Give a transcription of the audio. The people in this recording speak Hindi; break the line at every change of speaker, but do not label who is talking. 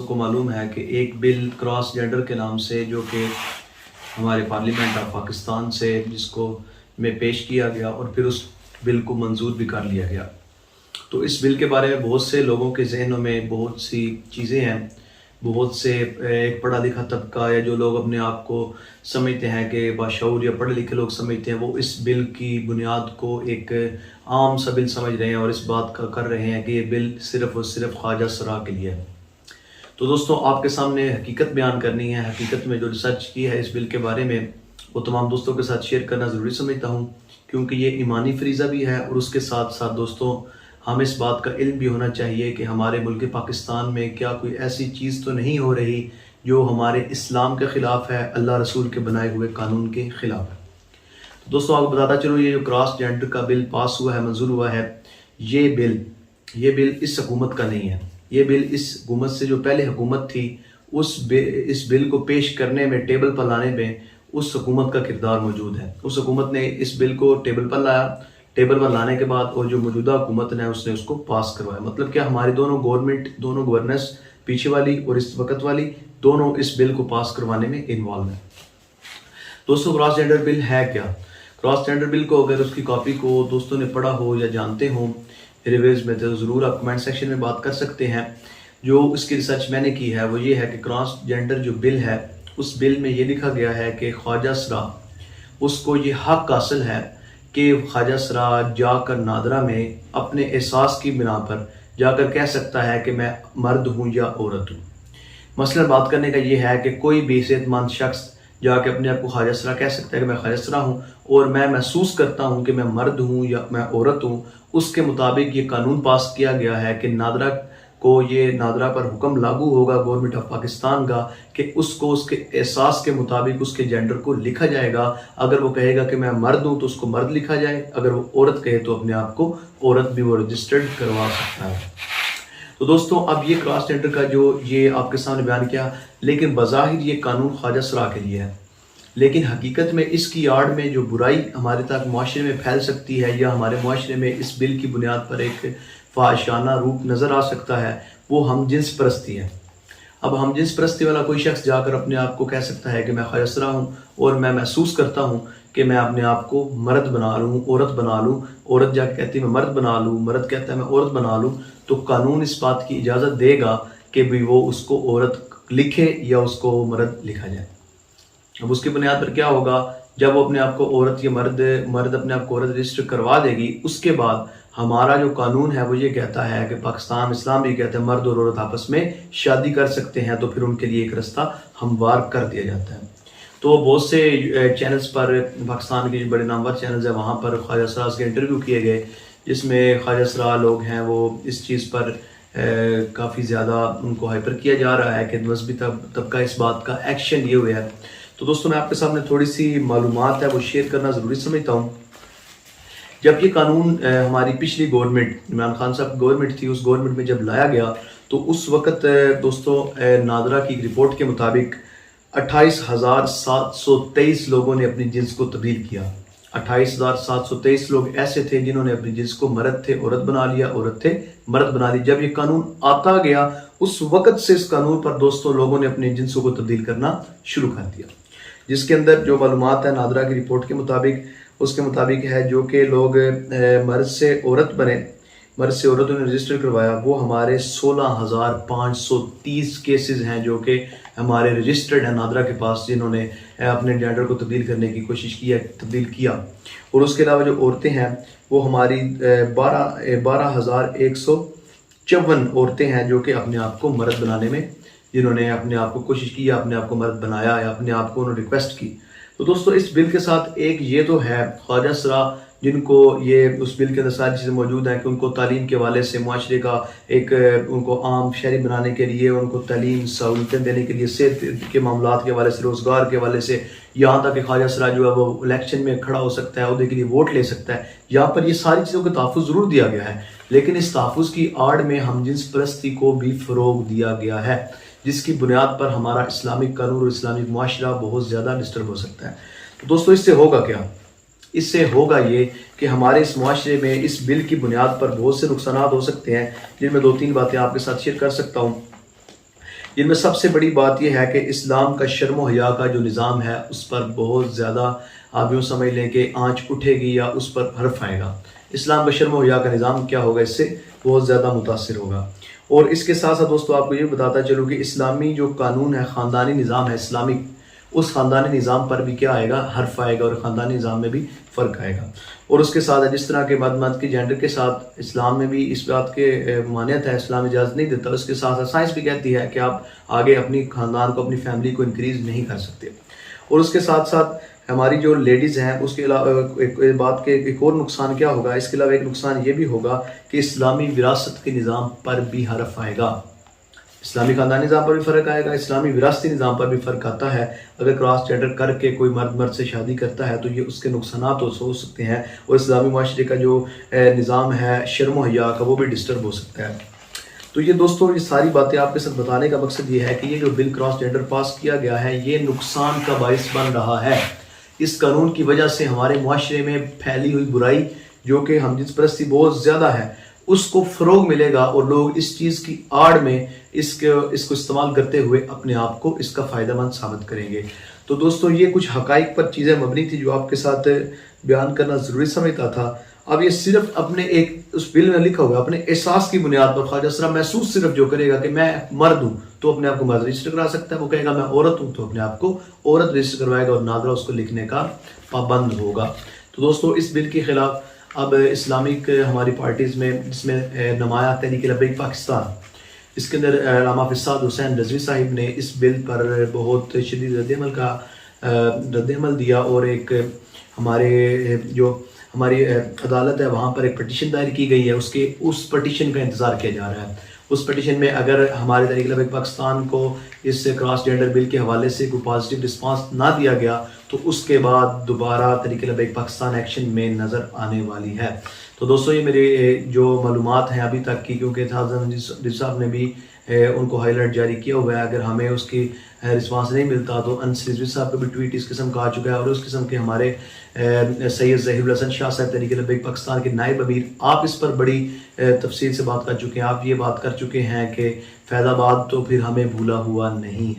को मालूम है कि एक बिल क्रॉस जेंडर के नाम से जो कि हमारे पार्लियामेंट ऑफ पाकिस्तान से जिसको में पेश किया गया और फिर उस बिल को मंजूर भी कर लिया गया। तो इस बिल के बारे में बहुत से लोगों के जहनों में बहुत सी चीज़ें हैं। बहुत से एक पढ़ा लिखा तबका या जो लोग अपने आप को समझते हैं कि बाशऊर या पढ़े लिखे लोग समझते हैं, वो इस बिल की बुनियाद को एक आम सा बिल समझ रहे हैं और इस बात का कर रहे हैं कि ये बिल सिर्फ़ और सिर्फ ख्वाजा सरा के लिए है। तो दोस्तों, आपके सामने हकीकत बयान करनी है। हकीकत में जो रिसर्च की है इस बिल के बारे में वो तमाम दोस्तों के साथ शेयर करना ज़रूरी समझता हूँ, क्योंकि ये ईमानी फरीज़ा भी है और उसके साथ साथ दोस्तों हमें इस बात का इल्म भी होना चाहिए कि हमारे मुल्क पाकिस्तान में क्या कोई ऐसी चीज़ तो नहीं हो रही जो हमारे इस्लाम के ख़िलाफ़ है, अल्लाह रसूल के बनाए हुए कानून के ख़िलाफ़ है। तो दोस्तों, आपको बताता चलो, ये जो क्रॉस जेंडर का बिल पास हुआ है, मंजूर हुआ है, ये बिल इस हुकूमत का नहीं है। ये बिल इस हुकूमत से जो पहले हुकूमत थी इस बिल को पेश करने में, टेबल पर लाने में उस हुकूमत का किरदार मौजूद है। उस हुकूमत ने इस बिल को टेबल पर लाया, टेबल पर लाने के बाद और जो मौजूदा हुकूमत ने उसने उसको पास करवाया। मतलब क्या, हमारी दोनों गवर्नमेंट, दोनों गवर्नेंस, पीछे वाली और इस वक्त वाली, दोनों इस बिल को पास करवाने में इन्वॉल्व है। दोस्तों, क्रॉस जेंडर बिल है क्या? क्रॉस जेंडर बिल को अगर उसकी कॉपी को दोस्तों ने पढ़ा हो या जानते हो रिव्यूज में, तो ज़रूर आप कमेंट सेक्शन में बात कर सकते हैं। जो इसकी रिसर्च मैंने की है वो ये है कि क्रॉस जेंडर जो बिल है उस बिल में ये लिखा गया है कि ख्वाजा सरा उसको ये हक हासिल है कि ख्वाजा सरा जाकर नादरा में अपने एहसास की बिना पर जाकर कह सकता है कि मैं मर्द हूँ या औरत हूँ। मसलन बात करने का ये है कि कोई भी सेहतमंद शख्स जाके अपने आप को ख्वाजा सरा कह सकता है कि मैं ख्वाजा सरा हूँ और मैं महसूस करता हूँ कि मैं मर्द हूँ या मैं औरत हूँ। उसके मुताबिक ये कानून पास किया गया है कि नादरा पर हुक्म लागू होगा गवर्नमेंट ऑफ पाकिस्तान का कि उसको उसके एहसास के मुताबिक उसके जेंडर को लिखा जाएगा। अगर वो कहेगा कि मैं मर्द हूँ तो उसको मर्द लिखा जाए, अगर वो औरत कहे तो अपने आप को औरत भी वो रजिस्टर्ड करवा सकता है। तो दोस्तों, अब ये क्रॉस जेंडर का जो ये आपके सामने बयान किया, लेकिन बज़ाहिर ये कानून ख्वाजा सरा के लिए है, लेकिन हकीकत में इसकी आड़ में जो बुराई हमारे तक मुआशरे में फैल सकती है या हमारे मुआशरे में इस बिल की बुनियाद पर एक फाहिशाना रूप नज़र आ सकता है, वो हम जिन्स परस्ती है। अब हम जिन्स परस्ती वाला कोई शख्स जाकर अपने आप को कह सकता है कि मैं ख्वाजा सरा हूँ और मैं महसूस करता हूँ कि मैं अपने आप को मर्द बना लूँ, औरत बना लूँ। औरत जाकर कहती है मैं मर्द बना लूँ, मर्द कहता है मैं औरत बना लूँ, तो कानून इस बात की इजाज़त देगा कि भी वो उसको औरत लिखे या उसको मर्द लिखा जाए। अब उसकी बुनियाद पर क्या होगा, जब वो अपने आप को औरत या मर्द अपने आप को औरत रजिस्टर करवा देगी, उसके बाद हमारा जो कानून है वो ये कहता है कि पाकिस्तान इस्लाम भी कहते हैं मर्द और औरत आपस में शादी कर सकते हैं, तो फिर उनके लिए एक रास्ता हमवार कर दिया जाता है। तो बहुत से चैनल्स पर, पाकिस्तान के जो बड़े नामवर चैनल्स हैं वहाँ पर ख्वाजा सरा के इंटरव्यू किए गए, जिसमें ख्वाजा सरा लोग हैं वो इस चीज़ पर काफ़ी ज़्यादा उनको हाइपर किया जा रहा है कि मजहबी तबका इस बात का एक्शन लिए हुए है। तो दोस्तों, मैं आपके सामने थोड़ी सी मालूमात है वो शेयर करना ज़रूरी समझता हूँ। जब ये कानून हमारी पिछली गवर्नमेंट, इमरान खान साहब की गवर्नमेंट थी, उस गवर्नमेंट में जब लाया गया तो उस वक़्त दोस्तों नादरा की रिपोर्ट के मुताबिक 28,723 लोगों ने अपनी जिन्स को तब्दील किया। 28,723 लोग ऐसे थे जिन्होंने अपनी जिन्स को मर्द थे औरत बना लिया, औरत थे मर्द बना ली। जब ये कानून आता गया उस वक़्त से इस कानून पर दोस्तों लोगों ने अपनी जिन्सों को तब्दील करना शुरू कर दिया, जिसके अंदर जो मालूमात है नादरा की रिपोर्ट के मुताबिक, उसके मुताबिक है जो कि लोग मर्द से औरत बने, मर्द से औरत ने रजिस्टर करवाया, वो हमारे 16,530 केसेस हैं जो कि हमारे रजिस्टर्ड हैं नादरा के पास, जिन्होंने अपने जेंडर को तब्दील करने की कोशिश की, तब्दील किया। और उसके अलावा जो औरतें हैं वो हमारी 12,154 औरतें हैं जो कि अपने आप को मर्द बनाने में, जिन्होंने अपने आप को कोशिश की या अपने आप को मर्द बनाया या अपने आप को उन्होंने रिक्वेस्ट की। तो दोस्तों, इस बिल के साथ एक ये तो है ख्वाजा सरा, जिनको ये उस बिल के अंदर सारी चीज़ें मौजूद हैं कि उनको तालीम के हवाले से, मुआशरे का एक उनको आम शहरी बनाने के लिए, उनको तालीम सहूलतें देने के लिए, सेहत के मामलात के हवाले से, रोज़गार के हवाले से, यहाँ तक कि ख्वाजा सरा जो है वो इलेक्शन में खड़ा हो सकता है, उहदे के लिए वोट ले सकता है। यहाँ पर ये सारी चीज़ों का तहफ़्फ़ुज़ ज़रूर दिया गया है, लेकिन इस तहफ़्फ़ुज़ की आड़ में हम जिन्स परस्ती को भी फ़रोग़ दिया गया है, जिसकी बुनियाद पर हमारा इस्लामिक कानून और इस्लामिक मुआशरा बहुत ज़्यादा डिस्टर्ब हो सकता है। तो दोस्तों, इससे होगा क्या? इससे होगा ये कि हमारे इस मुआशरे में इस बिल की बुनियाद पर बहुत से नुकसान हो सकते हैं, जिनमें 2-3 बातें आपके साथ शेयर कर सकता हूँ। जिनमें सबसे बड़ी बात यह है कि इस्लाम का शर्म हया का जो निज़ाम है उस पर बहुत ज़्यादा आप यूँ समझ लें कि आँच उठेगी या उस पर हर्फ आएगा। इस्लाम का शर्म हया का निज़ाम क्या होगा, इससे बहुत ज़्यादा मुतासिर होगा। और इसके साथ साथ दोस्तों आपको ये बताता चलूँ कि इस्लामी जो कानून है, ख़ानदानी निज़ाम है इस्लामिक, उस ख़ानदानी निज़ाम पर भी क्या आएगा, हर्फ आएगा और ख़ानदानी निज़ाम में भी फ़र्क आएगा। और उसके साथ जिस तरह के मर्द के जेंडर के साथ इस्लाम में भी इस बात के मान्यत है, इस्लाम इजाज़त नहीं देता। उसके साथ साथ साइंस भी कहती है कि आप आगे अपनी ख़ानदान को, अपनी फैमिली को इंक्रीज़ नहीं कर सकते। और उसके साथ साथ हमारी जो लेडीज़ हैं उसके अलावा एक बात के एक और नुकसान क्या होगा, इसके अलावा एक नुकसान ये भी होगा कि इस्लामी विरासत के निज़ाम पर भी हर्फ आएगा। इस्लामी ख़ानदानी निज़ाम पर भी फ़र्क आएगा, इस्लामी विरासती निज़ाम पर भी फ़र्क आता है। अगर क्रॉस जेंडर करके कोई मर्द से शादी करता है तो ये उसके नुकसान तो हो सकते हैं और इस्लामी माशरे का जो निज़ाम है शर्म हया का वो भी डिस्टर्ब हो सकता है। तो ये दोस्तों ये सारी बातें आपके साथ बताने का मकसद ये है कि ये जो बिल क्रॉस जेंडर पास किया गया है ये नुकसान का बाइस बन रहा है। इस कानून की वजह से हमारे माशरे में फैली हुई बुराई जो कि हम जिस परस्ती बहुत ज़्यादा है उसको फ़रोग मिलेगा और लोग इस चीज़ की आड़ में इसको इस्तेमाल करते हुए अपने आप को इसका फ़ायदेमंद साबित करेंगे। तो दोस्तों ये कुछ हक़ाइक़ पर चीज़ें मबनी थी जो आपके साथ बयान करना ज़रूरी समझता था। अब ये सिर्फ अपने एक उस बिल में लिखा हुआ है, अपने एहसास की बुनियाद पर ख्वाजा सरा महसूस सिर्फ जो करेगा कि मैं मर्द हूँ तो अपने आप को मर्द रजिस्टर करा सकता है, वो कहेगा मैं औरत हूँ तो अपने आप को औरत रजिस्टर करवाएगा और नादरा उसको लिखने का पाबंद होगा। तो दोस्तों इस बिल के ख़िलाफ़ अब इस्लामिक हमारी पार्टीज़ में जिसमें नुमाया तहरीक लब्बैक पाकिस्तान, इसके अंदर अल्लामा फ़िसाद हुसैन रज़वी साहिब ने इस बिल पर बहुत शदीद रद्द-ए-अमल दिया और एक हमारे जो हमारी अदालत है वहाँ पर एक पटिशन दायर की गई है, उस पटिशन का इंतज़ार किया जा रहा है। उस पटिशन में अगर हमारे तहरीक लब्बैक पाकिस्तान को इस क्रॉस जेंडर बिल के हवाले से कोई पॉजिटिव रिस्पांस ना दिया गया तो उसके बाद दोबारा तहरीक लब्बैक पाकिस्तान एक्शन में नज़र आने वाली है। तो दोस्तों ये मेरे जो मालूमात हैं अभी तक की, क्योंकि साहब ने भी उनको हाईलाइट जारी किया हुआ है, अगर हमें उसकी रिस्पांस नहीं मिलता तो अनसर रिजवी साहब का भी ट्वीट इस किस्म का आ चुका है और उस किस्म के हमारे सैयद ज़हीरुल हसन शाह साहब तहरीक लब्बैक पाकिस्तान के नायब अमीर आप इस पर बड़ी तफसील से बात कर चुके हैं। आप ये बात कर चुके हैं कि फैज़ाबाद तो फिर हमें भूला हुआ नहीं है।